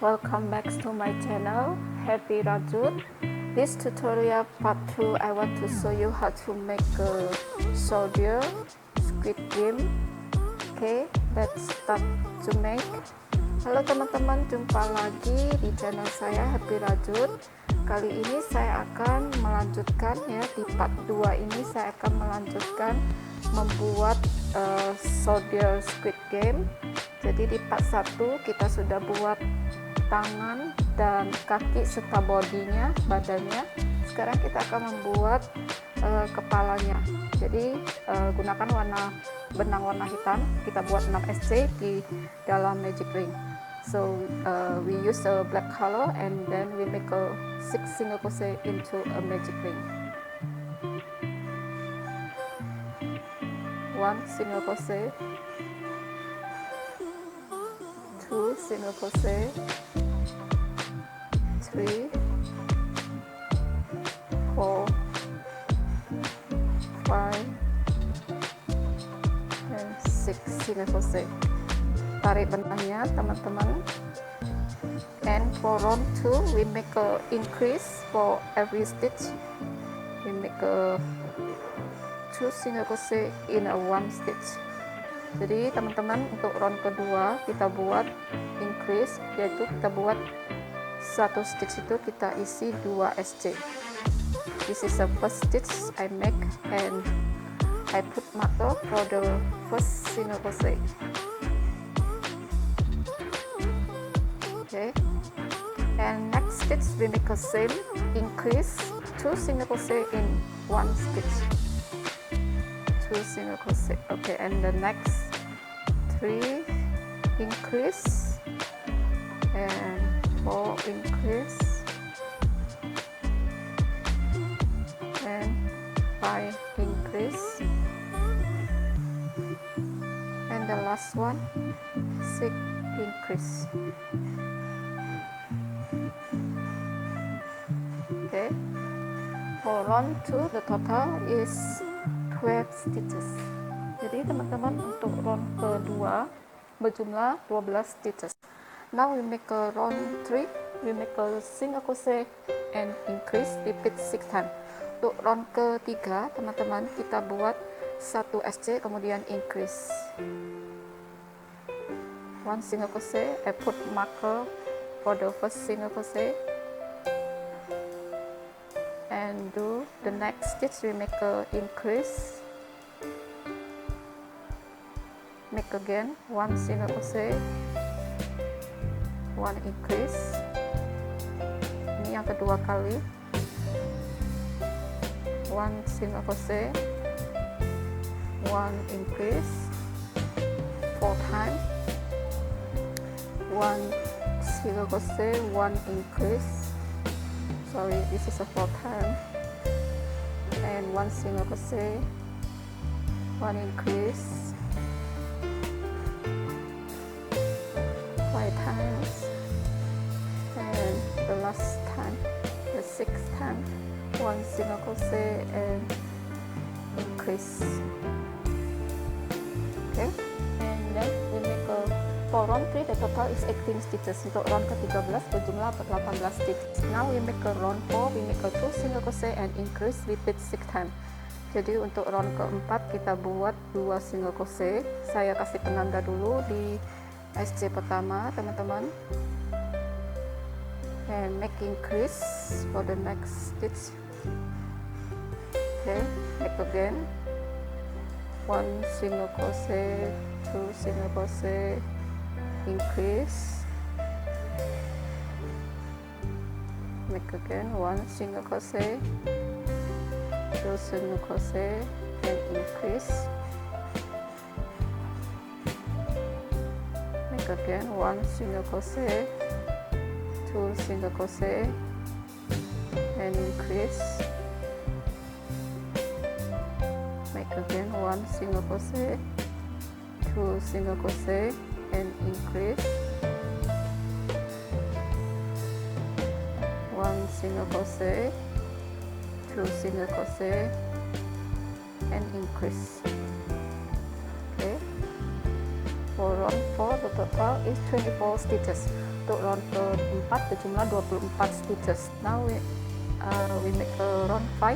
welcome back to my channel Happy Rajut. This tutorial part 2 I want to show you how to make a soldier squid game. Okay, let's start to make. Halo teman-teman, jumpa lagi di channel saya Happy Rajut. Kali ini saya akan melanjutkan ya, di part 2 ini saya akan melanjutkan membuat soldier squid game. Jadi di part 1 kita sudah buat tangan dan kaki serta bodinya, badannya. Sekarang kita akan membuat kepalanya. Jadi gunakan benang warna hitam. Kita buat 6 SC di dalam magic ring. So we use a black color and then we make a 6 single crochet into a magic ring. 1 single crochet, 2 single crochet, 3, 4, 5, and 6 single crochet. Tarik benangnya teman-teman. And for round 2 we make a increase for every stitch. We make a 2 single crochet in a 1 stitch. Jadi teman-teman, untuk round kedua kita buat increase, yaitu kita buat satu stitch itu kita isi 2 SC. This is the first stitch I make and I put marker for the first single crochet. Okay, and next stitch we make a same increase, 2 single crochet in 1 stitch. 2 single crochet. Okay, and the next 3 increase and 4 increase and 5 increase, and the last one 6 increase. Okay, for round 2 the total is 12 stitches. Jadi teman-teman, untuk round kedua berjumlah 12 stitches. Now we make a round 3, we make a single crochet and increase, repeat 6 times. Untuk round ketiga teman-teman, kita buat 1 SC kemudian increase 1 single crochet. I put marker for the first single crochet and do the next stitch. We make a increase, make again 1 single crochet, 1 increase. Ini yang kedua kali. 1 single crochet, 1 increase, 4 times, 1 single crochet, 1 increase. Sorry, this is a 4 time, and 1 single crochet, 1 increase, 5 times, and the last time, the 6th time, 1 single crochet and increase. Okay, and then we make a, for round 3 the total is 18 stitches. Untuk round ke-13 berjumlah 18 stitches. Now we make a round 4, we make a 2 single crochet and increase, repeat 6 times. Jadi untuk round keempat kita buat 2 single crochet. Saya kasih penanda dulu di SC pertama teman-teman, and make increase for the next stitch. Okay, make again 1 single crochet, 2 single crochet, increase, make again 1 single crochet, 2 single crochet and increase, make again 1 single crochet, 2 single crochet and increase, make again 1 single crochet, 2 single crochet and increase, 1 single crochet, 2 single crochet and increase. Okay, for round 4 the total is 24 stitches. untuk round keempat berjumlah 24 stitches. Now we make a round 5.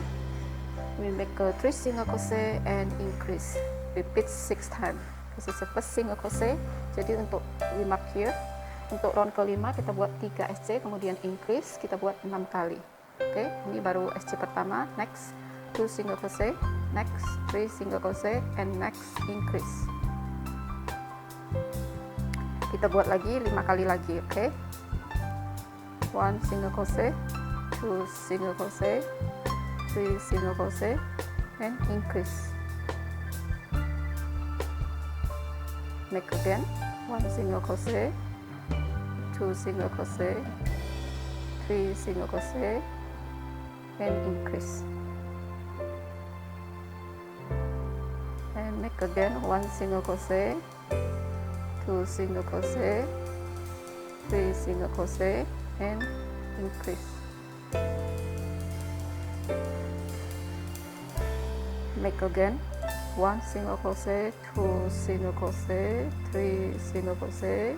We make a 3 single crochet and increase. Repeat 6 times. This is the first single crochet. Jadi untuk we mark here. Untuk round kelima kita buat 3 SC, kemudian increase kita buat 6 kali. Oke, ini baru SC pertama. Next 2 single crochet, next 3 single crochet, and next increase. Kita buat lagi 5 kali lagi. Oke, 1 single crochet, 2 single crochet, 3 single crochet, and increase. Make again 1 single crochet, 2 single crochet, 3 single crochet, and increase. And make again 1 single crochet, 2 single crochet, 3 single crochet, and increase. Make again 1 single crochet, 2 single crochet, 3 single crochet,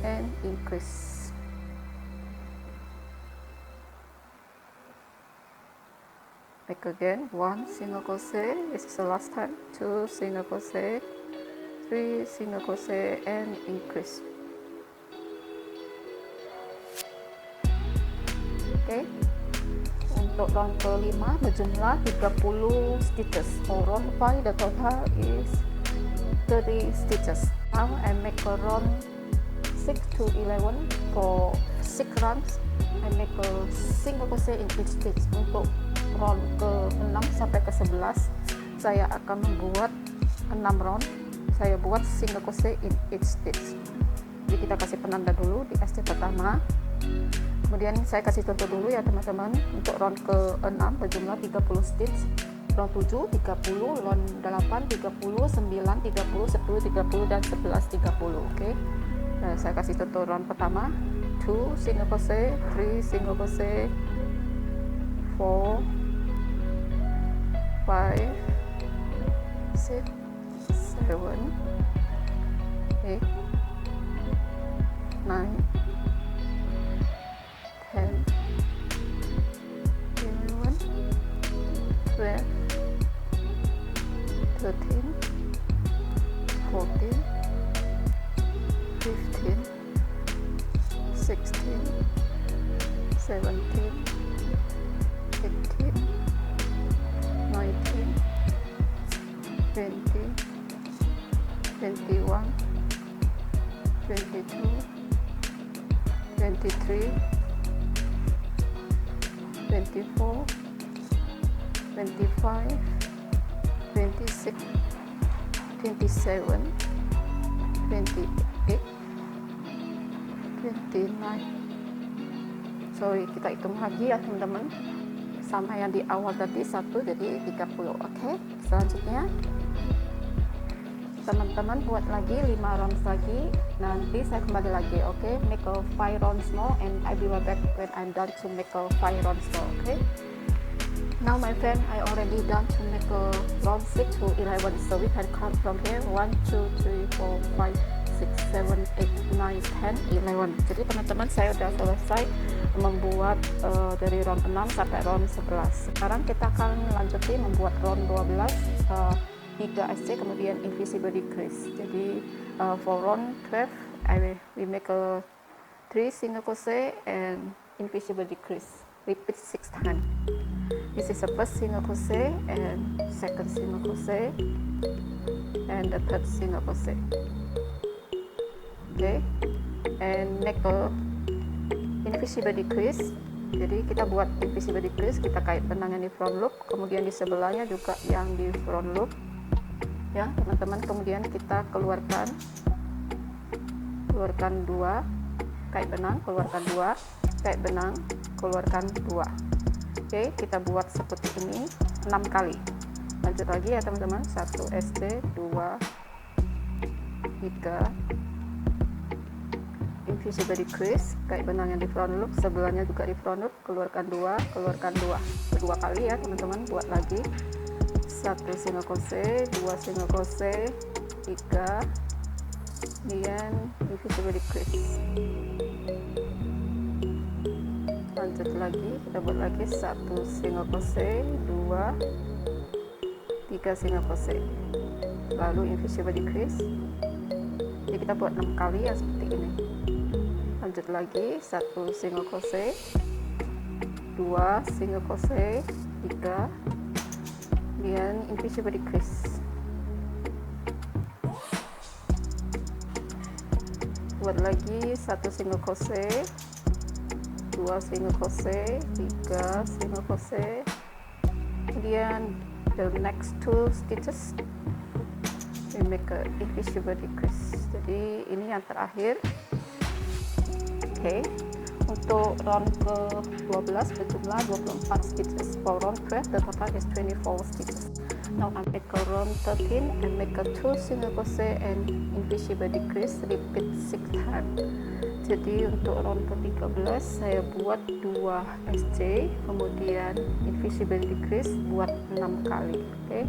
and increase. Make again 1 single crochet, this is the last time, 2 single crochet, 3 single crochet, and increase. Okay, untuk round kelima berjumlah 30 stitches. For round 5 the total is 30 stitches. Now I make a round 6 to 11. For 6 rounds I make a single crochet in each stitch. Untuk round ke-6 sampai ke-11 saya akan membuat 6 round. Saya buat single crochet in each stitch. Jadi kita kasih penanda dulu di SC pertama. Kemudian saya kasih contoh dulu ya teman-teman. Untuk round ke-6 berjumlah 30 stitch, round 7 30, round 8 30, 9 30, 10 30, dan 11 30. Oke. Nah, saya kasih contoh round pertama. 2 single crochet, 3 single crochet, 4 5 6 7 8 9 10 11 12 13 14 15 16 17 18 19 20 21 22 23 24 25 26 27 28 29. Sorry, kita hitung lagi ya teman-teman, sama yang di awal tadi 1, jadi 30. Oke, selanjutnya teman-teman buat lagi 5 rounds lagi, nanti saya kembali lagi. Oke, make a 5 rounds more and I will be back when I'm done to make a 5 rounds more. Okay, now my friend, I already done to make a round 6 to 11, so we can count from here 1 2 3 4 5 6 7 8 9 10 11. Jadi teman-teman, saya udah selesai membuat dari round 6 sampai round 11. Sekarang kita akan lanjutin membuat round 12, 3 SC kemudian invisible decrease. Jadi for round 12 we make a 3 single crochet and invisible decrease. Repeat 6 times. This is the first single crochet and second single crochet and the third single crochet. Okay, and make a invisible decrease. Jadi kita buat invisible decrease, kita kait benang yang di front loop, kemudian di sebelahnya juga yang di front loop ya teman-teman. Kemudian kita keluarkan 2 kait benang, keluarkan 2 kait benang, keluarkan 2. Oke, kita buat seperti ini 6 kali. Lanjut lagi ya teman-teman. 1 SC, 2 3 invisible decrease, kait benang yang di front loop, sebelahnya juga di front loop, keluarkan 2 kedua kali ya teman-teman. Buat lagi 1 single crochet, 2 single crochet, 3 kemudian invisible decrease. Lanjut lagi, kita buat lagi 1 single crochet, 2, 3 single crochet, lalu invisible decrease. Jadi kita buat 6 kali ya seperti ini. Lanjut lagi 1 single crochet, 2 single crochet, 3, kemudian invisible decrease. Buat lagi 1 single crochet, 2 single crochet, 3 single crochet, kemudian the next 2 stitches we make a invisible decrease. Jadi ini yang terakhir. Oke, untuk round ke 12 berjumlah 24 stitches. For round 12 the total is 24 stitches. Now I make a round 13 and make a 2 single crochet and invisible decrease, repeat 6 times. Jadi untuk round ke-13 saya buat 2 SC, kemudian invisible decrease buat 6 kali. Oke.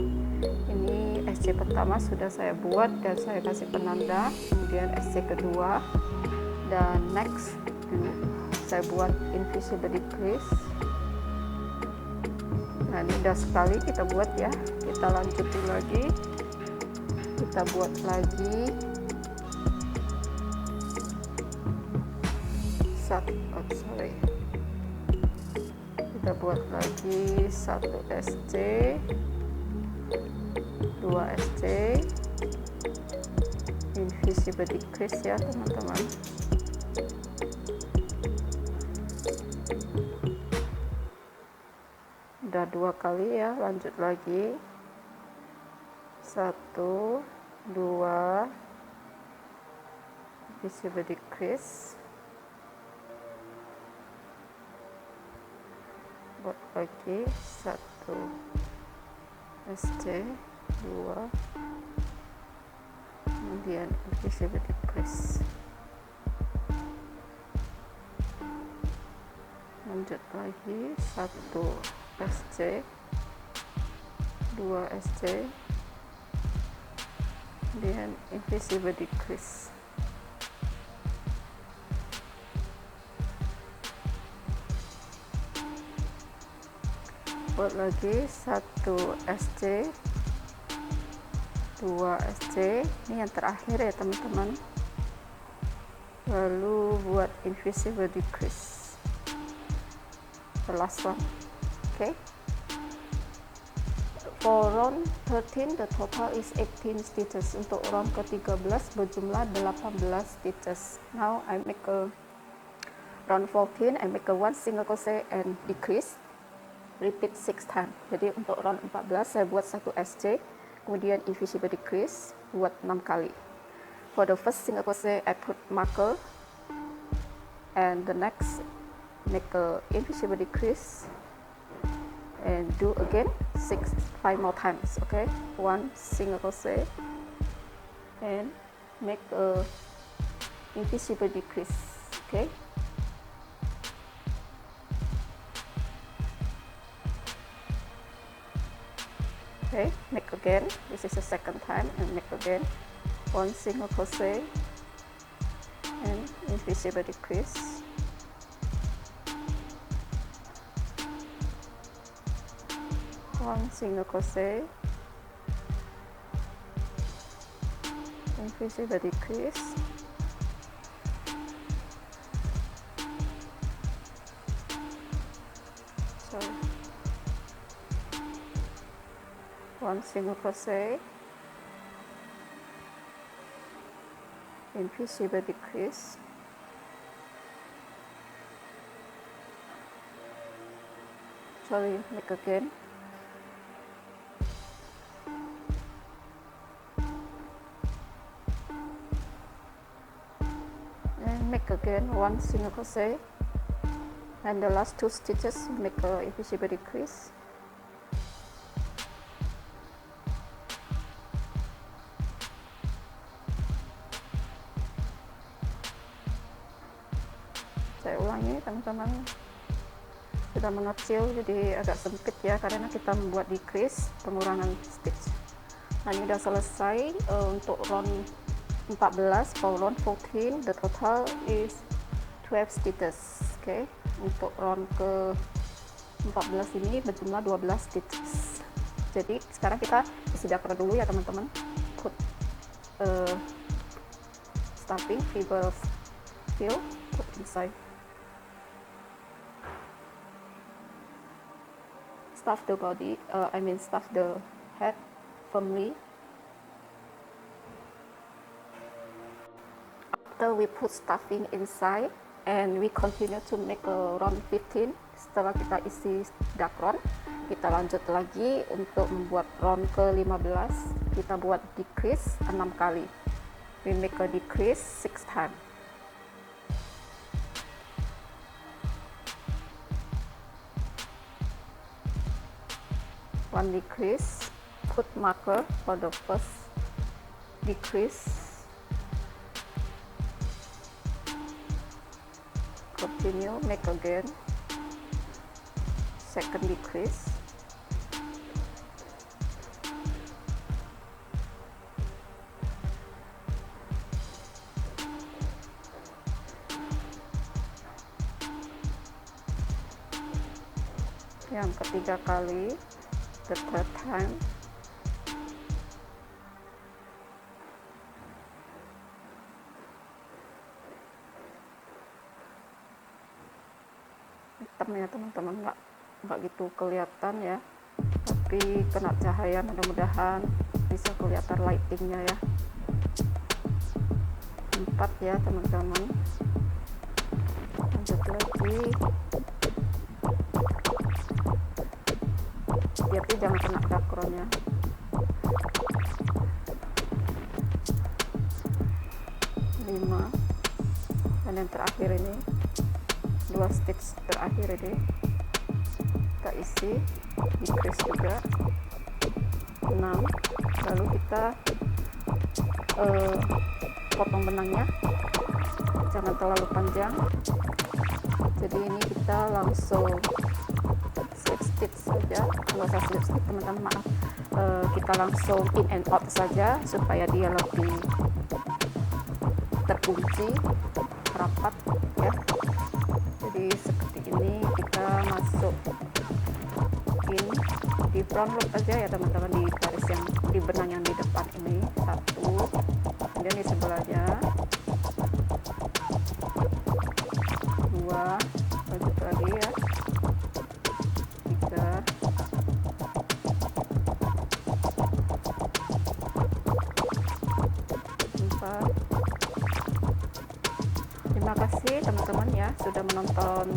Ini SC pertama sudah saya buat dan saya kasih penanda, kemudian SC kedua, dan next saya buat invisible decrease. Nah, ini udah sekali kita buat ya. Kita lanjutin lagi. Kita buat lagi kita buat lagi 1 SC, 2 SC, invisible decrease ya teman-teman. Udah 2 kali ya, lanjut lagi 1, 2, invisible decrease, buat lagi 1 SC, 2, kemudian invisible decrease. Lanjut lagi 1 SC, 2 SC, kemudian invisible decrease. Buat lagi 1 SC, 2 SC, ini yang terakhir ya teman-teman. Lalu buat invisible decrease, the last one. Okay. For round 13 the total is 18 stitches. Untuk round ke-13 berjumlah 18 stitches. Now I make a round 14, I make a 1 single crochet and decrease, repeat 6 times. Jadi untuk round 14 saya buat 1 SC, kemudian invisible decrease buat 6 kali. For the first single crochet I put marker, and the next make a invisible decrease and do again 5 more times. Okay, 1 single crochet and make a invisible decrease. Okay, okay, make again, this is the second time, and make again 1 single crochet and invisible decrease, 1 single crochet, invisible decrease, sorry, 1 single crochet, invisible decrease, sorry, make again, and make again 1 single crochet, and the last 2 stitches make a invisible decrease, saya ulangi teman-teman, sudah mengecil jadi agak sempit ya karena kita membuat decrease, pengurangan stitch. Nah ini udah selesai untuk round 14 for round 14, the total is 12 stitches. Oke, untuk round ke 14 ini berjumlah 12 stitches. Jadi sekarang kita isi dakron dulu ya teman-teman. Put stuffing, we will fill, put inside. Stuff the body, stuff the head firmly. After we put stuffing inside and we continue to make a round 15, setelah kita isi dakron, kita lanjut lagi untuk membuat round ke 15. Kita buat decrease 6 kali. We make a decrease 6 times. One decrease, put marker for the first decrease. Continue, make again. Second decrease. Yang ketiga kali, the third time. Hitam ya teman-teman, nggak gitu kelihatan ya, tapi kena cahaya mudah-mudahan bisa kelihatan lightingnya ya. 4 ya teman-teman, lanjut lagi. Hati-hati jangan kena dakronnya. 5, dan yang terakhir ini 2 stitch terakhir ini kita isi decrease juga 6, lalu kita potong benangnya, jangan terlalu panjang. Jadi ini kita langsung slip stitch saja, nggak usah slip stitch teman-teman, maaf, kita langsung in and out saja supaya dia lebih terkunci rapat ya. Jadi seperti ini kita masuk in di front loop aja ya teman-teman, di garis yang di benang yang di depan ini 1, kemudian di sebelahnya 2, lanjut lagi ya 3, 4. Terima kasih teman-teman ya sudah menonton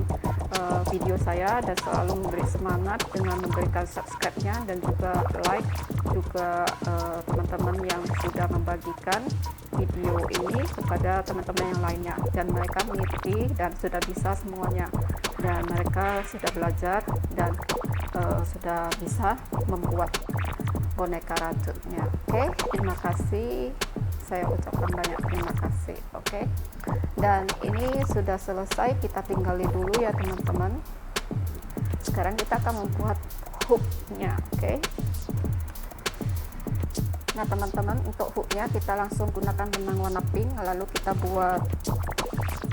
video saya dan selalu memberi semangat dengan memberikan subscribe-nya dan juga like, juga teman-teman yang sudah membagikan video ini kepada teman-teman yang lainnya, dan mereka mengikuti dan sudah bisa semuanya, dan mereka sudah belajar dan sudah bisa membuat boneka rajutnya. Oke, terima kasih, saya ucapkan banyak terima kasih. Oke, dan ini sudah selesai, kita tinggali dulu ya teman-teman. Sekarang kita akan membuat hooknya. Oke, nah teman-teman, untuk hooknya kita langsung gunakan benang warna pink, lalu kita buat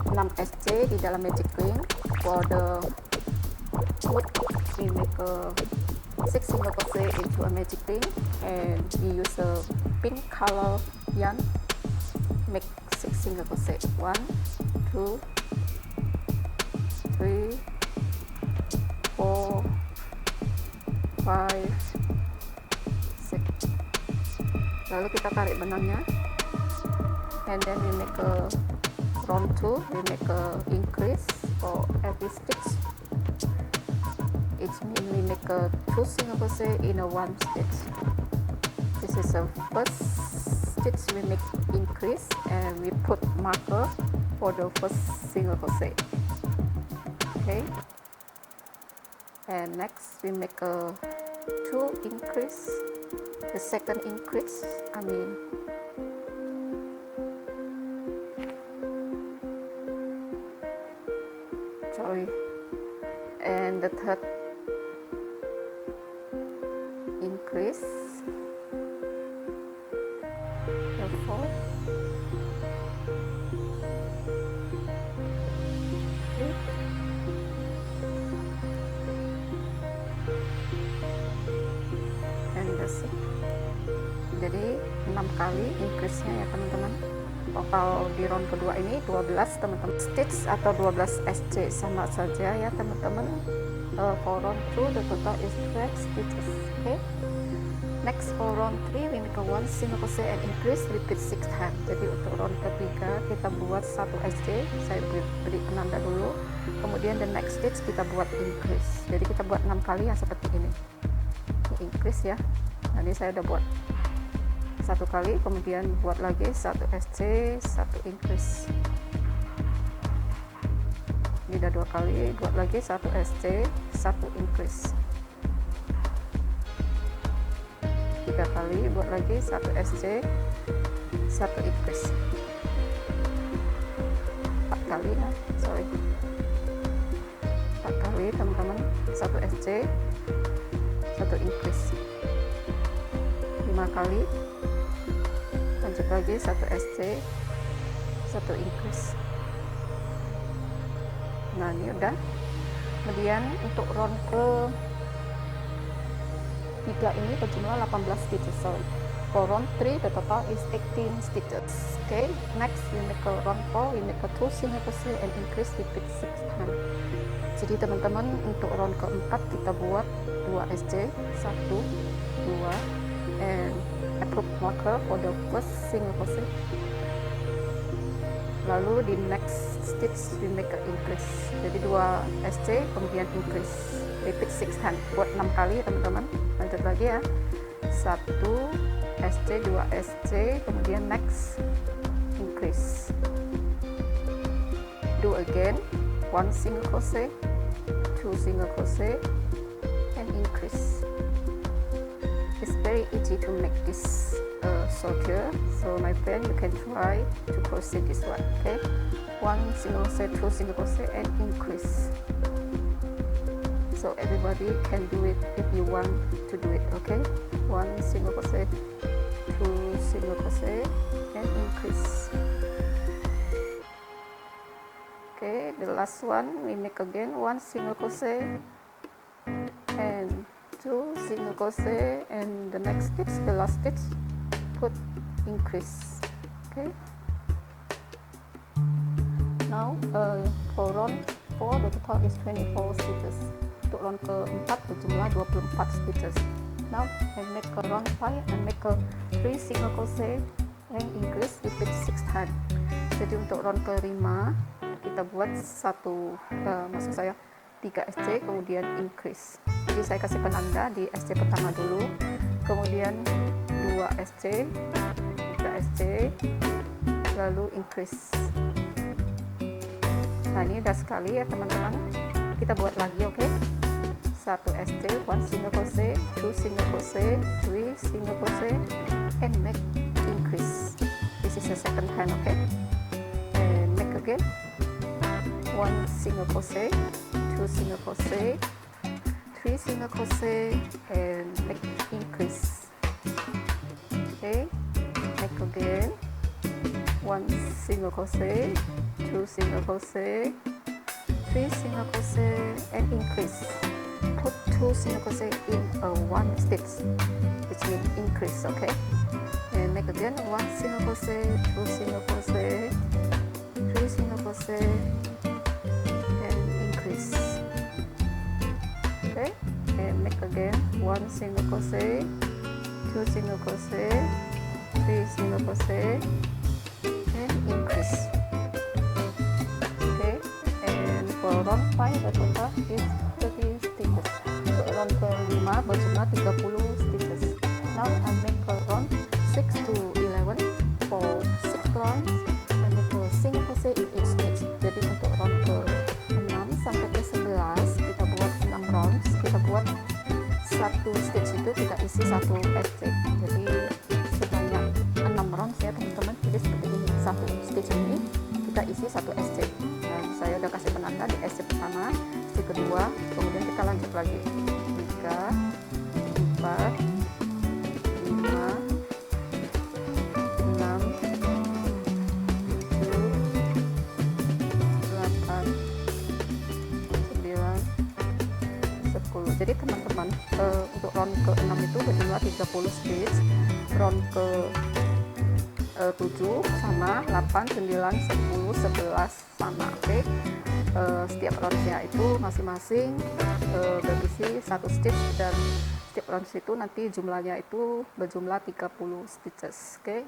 6 SC di dalam magic ring. For the hook we make a 6 single crochet into a magic ring, and we use a pink color yarn, make 6 single crochet. 1, 2, 3, 4, 5, 6. Lalu kita tarik benangnya, and then we make a round 2, we make a increase for every stitch. It means we make a 2 single crochet in a 1 stitch. This is the first stitch we make increase, and we put marker for the first single crochet. Okay, and next we make a 2 increase, the second increase, and the third increase, the fourth, jadi 6 kali increase-nya ya teman-teman. Total di round kedua ini 12 teman-teman stitch atau 12 SC, sama saja ya teman-teman. For round 2 the total is 12 stitches. Okay, next for round 3 we make a 1 single crochet and increase, repeat 6 times. Jadi untuk round ketiga kita buat 1 SC, saya beri penanda dulu, kemudian the next stitch kita buat increase. Jadi kita buat 6 kali yang seperti ini, increase ya. Nah, ini saya udah buat 1 kali, kemudian buat lagi 1 SC, 1 increase. Ini udah 2 kali, buat lagi 1 SC, 1 increase. 3 kali, buat lagi 1 SC, 1 increase. 4 kali ya, sorry, 4 kali teman-teman, 1 SC, 1 increase. 5 kali, lanjut lagi 1 SC, 1 increase. Nah, ini udah. Kemudian untuk round ke 3 ini berjumlah 18 stitches. So for round 3 the total is 18 stitches. Okay, next we make a round 4, we make a 2 single crochet and increase, repeat 6 times. Jadi teman-teman untuk round keempat kita buat 2 SC, 1, 2, and approved marker for the first single crochet. Lalu di next stitch we make a increase. Jadi 2 SC kemudian increase, repeat 6 times. Buat 6 kali teman-teman. Lanjut lagi ya. 1 SC, 2 SC, kemudian next increase. Do again 1 single crochet, 2 single crochet, and increase. It's very easy to make this soldier, so my friend, you can try to crochet this one. Okay, 1 single crochet, 2 single crochet, and increase. So everybody can do it if you want to do it. Okay, 1 single crochet, 2 single crochet, and increase. Okay, the last one we make again 1 single crochet and 2 single crochet, and the next stitch, the last stitch, put increase. Okay, now for round 4 the total is 24 stitches. Untuk round keempat berjumlah 24 stitches. Now I make a round 5 and make a 3 single crochet and increase, repeat 6 times. Jadi untuk round kelima kita buat 3 SC kemudian increase. Jadi saya kasih penanda di SC pertama dulu, kemudian 2 SC, 3 SC, lalu increase. Nah, ini udah sekali ya teman-teman. Kita buat lagi, oke? 1 SC, 1 single crochet, 2 single crochet, 3 single crochet, and make increase. This is the second time, okay? And make again 1 single crochet, 2 single crochet, 3 single crochet, and make increase. Okay, make again 1 single crochet, 2 single crochet, 3 single crochet, and increase. Put 2 single crochet in a 1 stitch, which means increase. Okay, and make again 1 single crochet, 2 single crochet, 3 single crochet, and increase. Okay, and make again 1 single crochet, 2 single crochet, 3 single crochet, and increase. Okay, and for round 5 the total is 30 stitches. Untuk round kelima berjumlah 30 stitches. Now I make a round 6 to 11 for 6 rounds and make a single crochet in each stitch. Jadi untuk round ke 6 sampai ke 11 kita buat 6 rounds, kita buat satu stitch itu kita isi 1 SC. Jadi sebanyak 6 rounds ya teman-teman. Jadi seperti ini, satu stitch ini kita isi 1 SC. Nah, saya udah kasih penanda di SC pertama, SC kedua, kemudian kita lanjut lagi 3, 4, 5, 6, 7, 8, 9, 10. Jadi teman-teman, untuk round ke-6 itu berjumlah 30 stitch, round ke 7 sama, 8, 9, 10, 11 sama. Oke. Setiap roundnya itu masing-masing berisi 1 stitch, dan setiap round itu nanti jumlahnya itu berjumlah 30 stitches. Oke.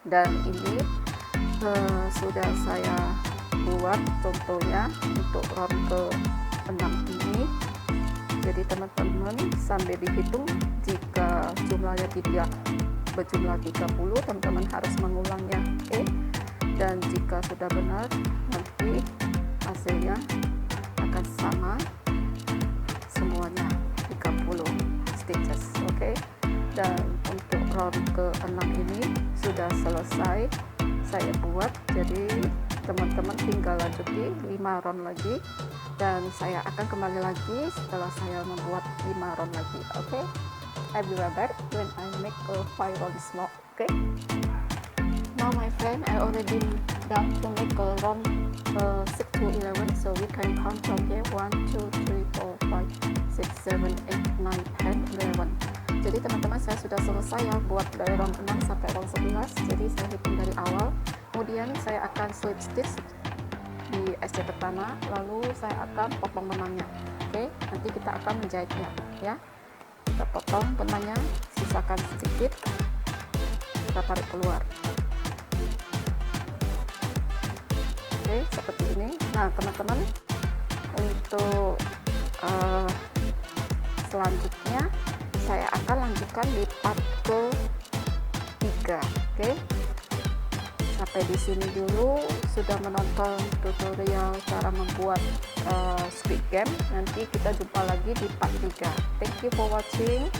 Dan ini sudah saya buat contohnya untuk round ke-6 ini. Jadi teman-teman sambil dihitung, jika jumlahnya tidak berjumlah 30, teman-teman harus mengulangnya. Oke. Dan jika sudah benar, nanti hasilnya akan sama semuanya 30 stitches. Oke. Dan untuk round ke-6 ini sudah selesai saya buat, jadi teman-teman tinggal lanjuti 5 round lagi, dan saya akan kembali lagi setelah saya membuat 5 round lagi. Oke. I will be back when I make a 5 rounds more. Okay. Now my friend, I already done to make a round 6 to 11, so we can count from here 1, 2, 3, 4, 5, 6, 7, 8, 9, 10, 11. Jadi teman-teman, saya sudah selesai ya buat dari round 6 sampai round 11. Jadi saya hitung dari awal, kemudian saya akan slip stitch di SC pertama, lalu saya akan potong benangnya. Oke, nanti kita akan menjahitnya ya. Kita potong benangnya, sisakan sedikit, kita tarik keluar. Oke, seperti ini. Nah teman-teman, untuk selanjutnya saya akan lanjutkan di part ke-3. Oke. Sampai di sini dulu, sudah menonton tutorial cara membuat Squid Game. Nanti kita jumpa lagi di part 3. Thank you for watching.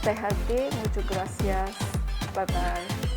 Stay healthy. Muchas gracias. Bye bye.